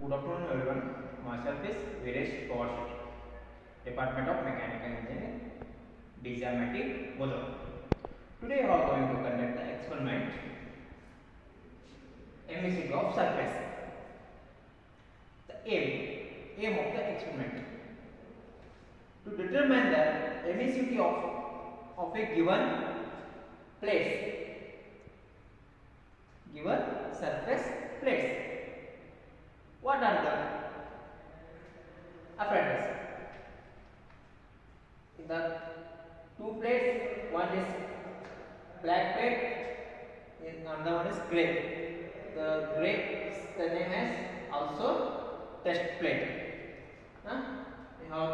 Good afternoon, everyone. Myself is Viresh Pawar, Department of Mechanical Engineering, DCMIT, Bodh. Today, we are going to conduct the experiment emissivity of surface. The aim of the experiment to determine the emissivity of a given place, given surface place. What are the apparatus? The two plates, one is black plate and another one is gray. The gray is the name as also test plate. We have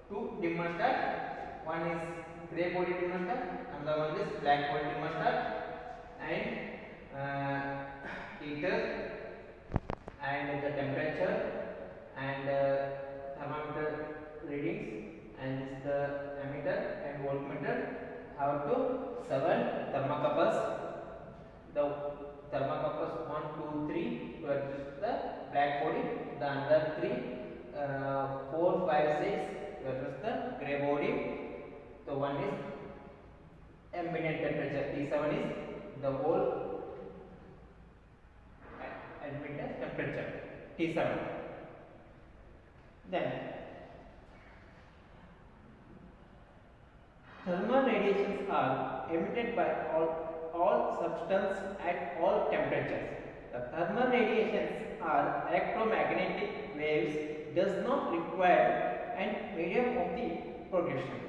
two thermostat. One is gray body thermostat, another one is black body thermostat, and heater and the temperature and thermometer readings, and this the ammeter and voltmeter. Have to 7 thermocouples. The thermocouples 1, 2, 3 to adjust the black body. The other 3, 4, 5, 6 to adjust the gray body. So one is ambient temperature. T7 is the whole ambient temperature. T7. Then thermal radiations are emitted by all substances at all temperatures. The thermal radiations are electromagnetic waves, does not require an medium of the progression.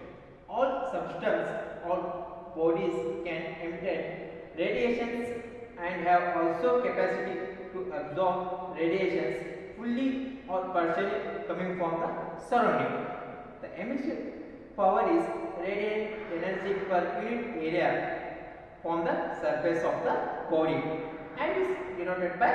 All substances, all bodies can emit radiations and have also capacity to absorb radiations fully or partially coming from the surrounding. The emission power is radiant energy per unit area from the surface of the body and is denoted by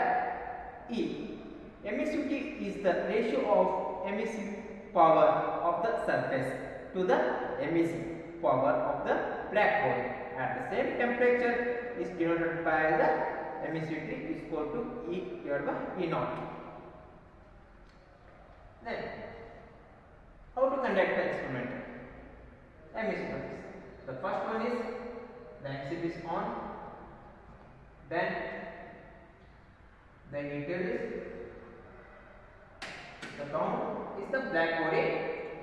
E. Emissivity is the ratio of emissive power of the surface to the emissive power of the black body at the same temperature is denoted by the emissivity is equal to E divided by E naught. Then, how to conduct the experiment? Emissivity. The first one is the emissivity is on. Then the heater is the ground is the black body.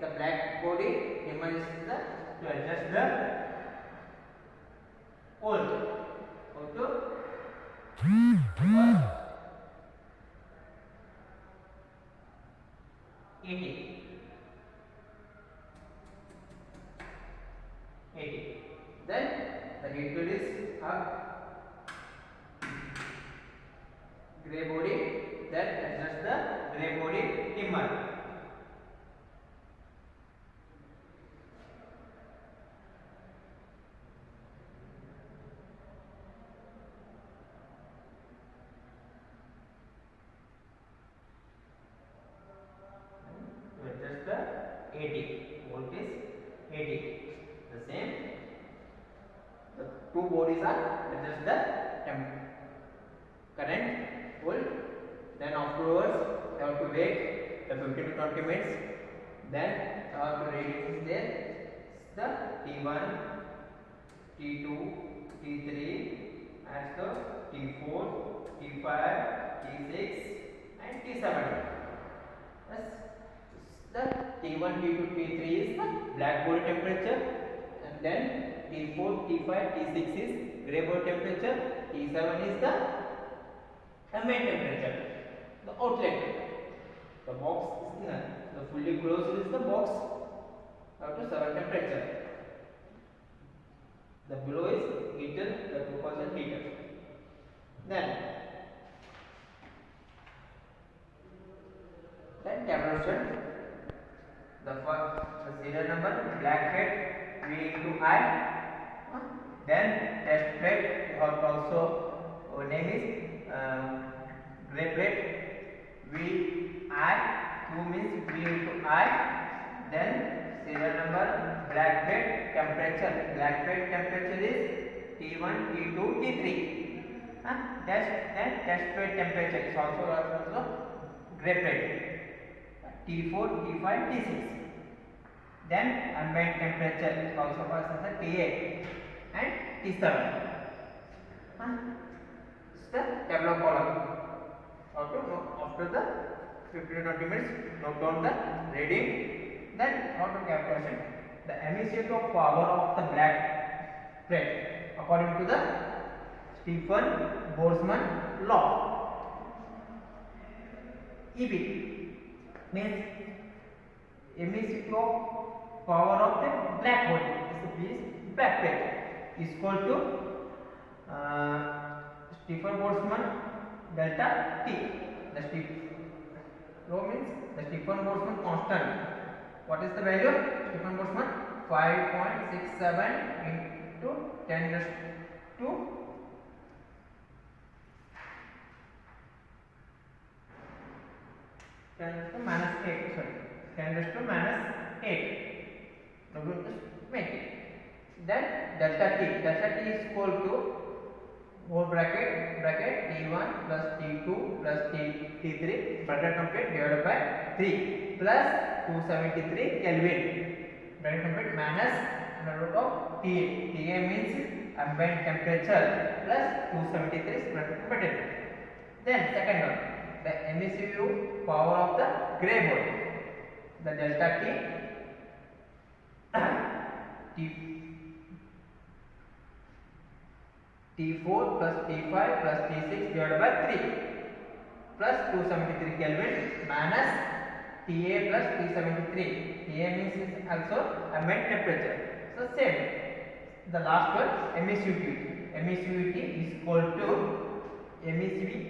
The black body demands the to adjust the volt. Also 80. Then the heater is up gray body, then adjust the gray body dimmer. To adjust the 80 volt is 80. The same. The two bodies are adjust the current volt. Then afterwards you have to wait the 15 to 20 minutes. Then you have to read there the T1, T2, T3, and so T4, T5, T6, and T7. Yes. The T1, T2, T3 is the black body temperature, and then T4, T5, T6 is gray body temperature, T7 is the ambient temperature. The outlet, the box is inner, the fully closed is the box up to 7 temperature. The below is heater, the 2% heater. Then temperature. The serial number black plate V into I. Then test plate you have also name is gray plate V I. Q means V into I. Then serial number black plate temperature. Black plate temperature is T1, T2, T3. Then test plate temperature is also gray plate, T4, T5, T6. Then ambient temperature is also called as T8 and T7. It's the tableau column. After the 15 to 20 minutes, note down the reading. Then how to calculation the emissivity of power of the black plate according to the Stefan-Boltzmann law. EB means emissivity of power of the black body is black plate is equal to Stefan-Boltzmann delta T. The rho means the Stefan-Boltzmann constant. What is the value? Stefan-Boltzmann 5.67 into 10 raised to 10 raised to minus 8. Sorry, 10 raised to minus 8. Now we will just make it. Then delta T is equal to whole bracket T1 plus T2 plus T3 bracket complete divided by 3 plus 273 Kelvin bracket complete minus under root of TA. TA means ambient temperature plus 273 bracket complete. Then second one, the emissive power of the gray body, the delta T4 plus T5 plus T6 divided by 3 plus 273 Kelvin minus TA plus T73. TA means is also ambient temperature. So same. The last one, emissivity. Emissivity is equal to emissivity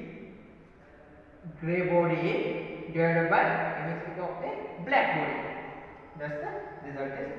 gray body divided by emissivity of a black body. That's the result is